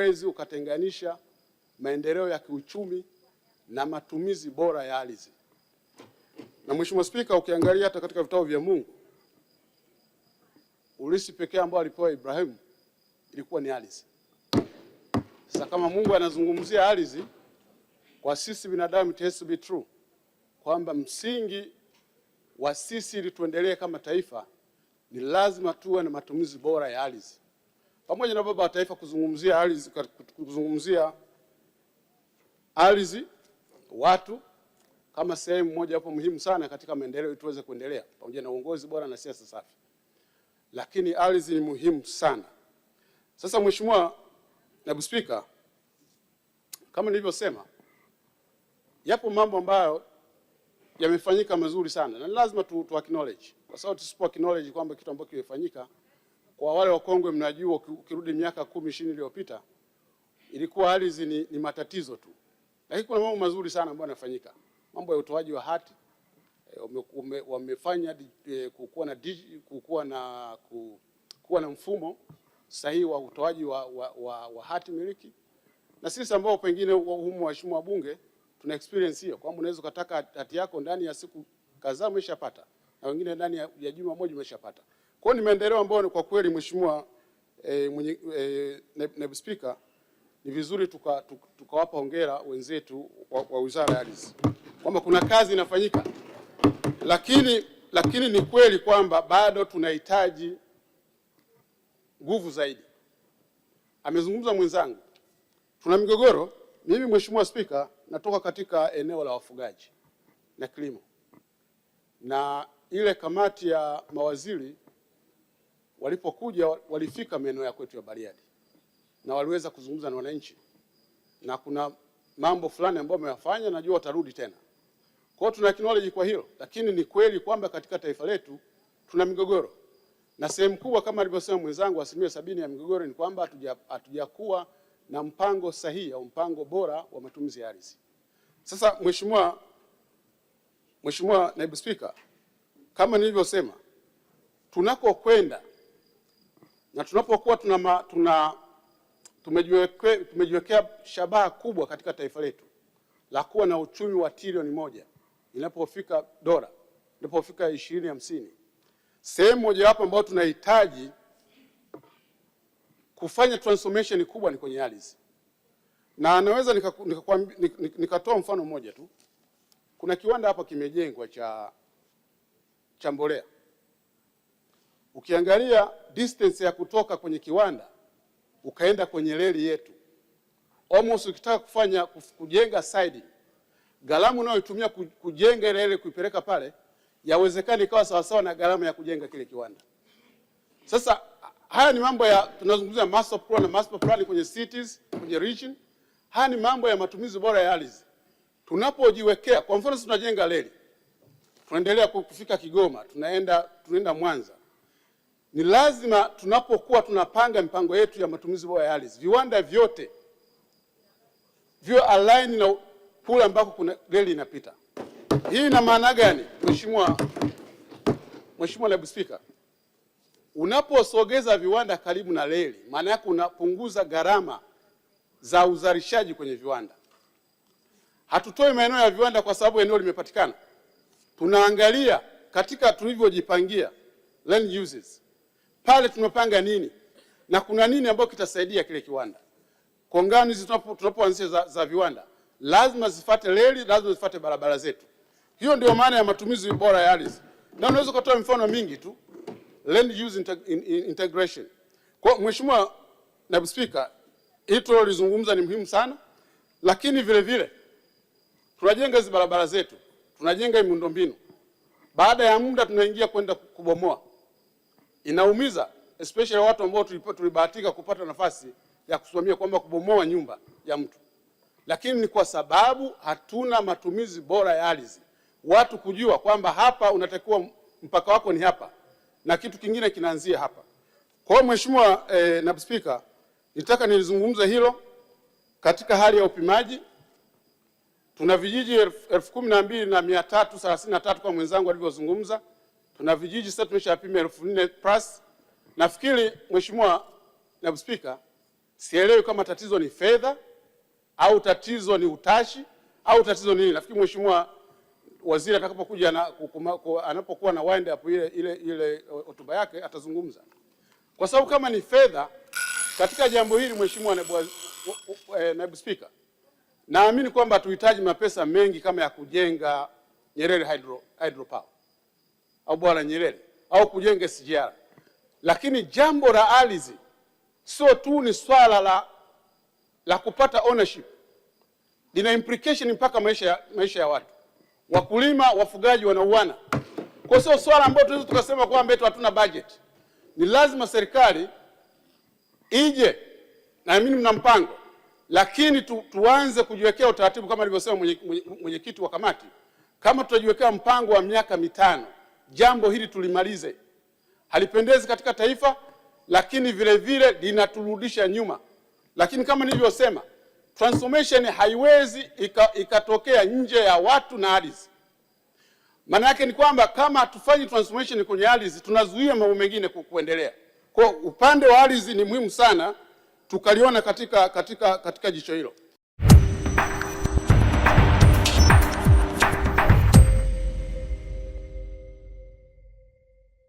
huwezi ukatenganisha maendeleo ya kiuchumi na matumizi bora ya ardhi. Na Mheshimiwa Spika, ukiangalia hata katika vitabu vya Mungu, urithi pekee ambao alipewa Ibrahimu ilikuwa ni ardhi. Sasa kama Mungu anazungumzia ardhi, kwa sisi binadamu it has to be true kwamba msingi wa sisi ili tuendelee kama taifa ni lazima tuwe na matumizi bora ya ardhi. Pamoja na baba wa taifa kuzungumzia ardhi watu kama sehemu moja hapo muhimu sana katika maendeleo ili tuweze kuendelea pamoja na uongozi bora na siasa safi, lakini ardhi ni muhimu sana. Sasa Mheshimiwa Naibu Spika, kama nilivyosema, yapo mambo ambayo yamefanyika mazuri sana na lazima tu acknowledge, kwa sababu tusipo acknowledge kwamba kitu ambacho kimefanyika, kwa wale wakongwe mnajua, ukirudi miaka 10-20 iliyopita ilikuwa ardhi ni matatizo tu, lakini kuna mambo mazuri sana ambayo yanafanyika. Mambo ya utoaji wa hati wamefanya kuwa na mfumo sahihi wa utoaji wa hati miliki, na sisi ambao pengine humu waheshimiwa wabunge tuna experience hiyo kwamba unaweza kutaka hati yako ndani ya siku kadhaa umeshapata, na wengine ndani ya juma moja umeshapata. Kwa hiyo ni maendeleo ambayo kwa kweli Mheshimiwa Naibu Spika, ni vizuri tukawapa hongera wenzetu wa Wizara ya Ardhi kwamba kuna kazi inafanyika, lakini ni kweli kwamba bado tunahitaji nguvu zaidi. Amezungumza mwenzangu, tuna migogoro. Mimi Mheshimiwa Spika, natoka katika eneo la wafugaji na kilimo, na ile kamati ya mawaziri walipokuja walifika maeneo ya kwetu ya Bariadi na waliweza kuzungumza na wananchi, na kuna mambo fulani ambayo wameyafanya, najua watarudi tena. Kwa hiyo tuna acknowledge kwa hilo, lakini ni kweli kwamba katika taifa letu tuna migogoro, na sehemu kubwa kama alivyosema mwenzangu, 70% ya migogoro ni kwamba hatujakuwa na mpango sahihi au mpango bora wa matumizi ya ardhi. Sasa Mheshimiwa Naibu Spika, kama nilivyosema, tunakokwenda na tunapokuwa tumejiwekea shabaha kubwa katika taifa letu la kuwa na uchumi wa trilioni 1 inapofika dola, inapofika 2050, sehemu moja hapo ambayo tunahitaji kufanya transformation kubwa ni kwenye ardhi. Na naweza nikatoa mfano mmoja tu. Kuna kiwanda hapa kimejengwa cha mbolea. Ukiangalia distance ya kutoka kwenye kiwanda ukaenda kwenye reli yetu, almost ukitaka kujenga siding, gharama unayotumia kujenga ile reli kuipeleka pale yawezekana ikawa sawa sawa na gharama ya kujenga kile kiwanda. Sasa haya ni mambo ya tunazungumzia master plan kwenye cities, kwenye region. Haya ni mambo ya matumizi bora ya ardhi. Tunapojiwekea, kwa mfano tunajenga reli, tunaendelea kufika Kigoma, tunaenda Mwanza, ni lazima tunapokuwa tunapanga mipango yetu ya matumizi bora ya ardhi, viwanda vyote viwe align na kule ambako kuna reli inapita. Hii ina maana gani? Mheshimiwa Naibu Spika, unaposogeza viwanda karibu na reli, maana yake unapunguza gharama za uzalishaji kwenye viwanda. Hatutoi maeneo ya viwanda kwa sababu eneo limepatikana. Tunaangalia katika tulivyojipangia land uses, pale tumepanga nini na kuna nini ambacho kitasaidia kile kiwanda. Kongani tunapoanzisha za viwanda lazima zifuate reli, lazima zifuate barabara zetu. Hiyo ndio maana ya matumizi bora ya ardhi. Na unaweza kutoa mfano mingi tu, land use integration. Kwa Mheshimiwa Naibu Spika, hili tulilozungumza ni muhimu sana, lakini vile vile tunajenga hizo barabara zetu, tunajenga miundombinu. Baada ya muda tunaingia kwenda kubomoa. Inaumiza, especially watu ambao tulibahatika kupata nafasi ya kusimamia kwamba kubomoa nyumba ya mtu. Lakini ni kwa sababu hatuna matumizi bora ya ardhi. Watu kujua kwamba hapa unatakiwa mpaka wako ni hapa na kitu kingine kinaanzia hapa. Kwa hiyo Mheshimiwa Naibu Spika, nitaka nilizungumza hilo katika hali ya upimaji. Tuna vijiji 12,333 kwa mwenzangu alivyozungumza. Tuna vijiji sasa tumeshapima 4,000+. Nafikiri Mheshimiwa Naibu Spika, Sielewi kama tatizo ni fedha au tatizo ni utashi au tatizo ni nini. Nafikiri Mheshimiwa Waziri atakapokuja anapokuwa na wind up ile hotuba yake atazungumza. Kwa sababu kama ni fedha katika jambo hili, Mheshimiwa Naibu Spika, naamini kwamba tuhitaji mapesa mengi kama ya kujenga Nyerere hydropower au bwawa Nyerere au kujenga SGR. Lakini jambo la ardhi sio tu ni swala la kupata ownership, lina implication mpaka maisha ya watu. Wakulima, wafugaji wanauana. Kwa sio swala ambalo tunaweza tukasema kwamba eti hatuna budget. Ni lazima serikali ije, na mimi mna mpango, lakini tuanze kujiwekea utaratibu kama alivyosema mwenyekiti wa kamati. Kama tutajiwekea mpango wa miaka 5, jambo hili tulimalize. Halipendezi katika taifa, lakini vile vile linaturudisha nyuma. Lakini kama nilivyosema, transformation haiwezi ikatokea nje ya watu na ardhi. Maana yake ni kwamba kama hatufanyi transformation kwenye ardhi, tunazuia mambo mengine kuendelea. Kwa upande wa ardhi ni muhimu sana tukaliona katika jicho hilo.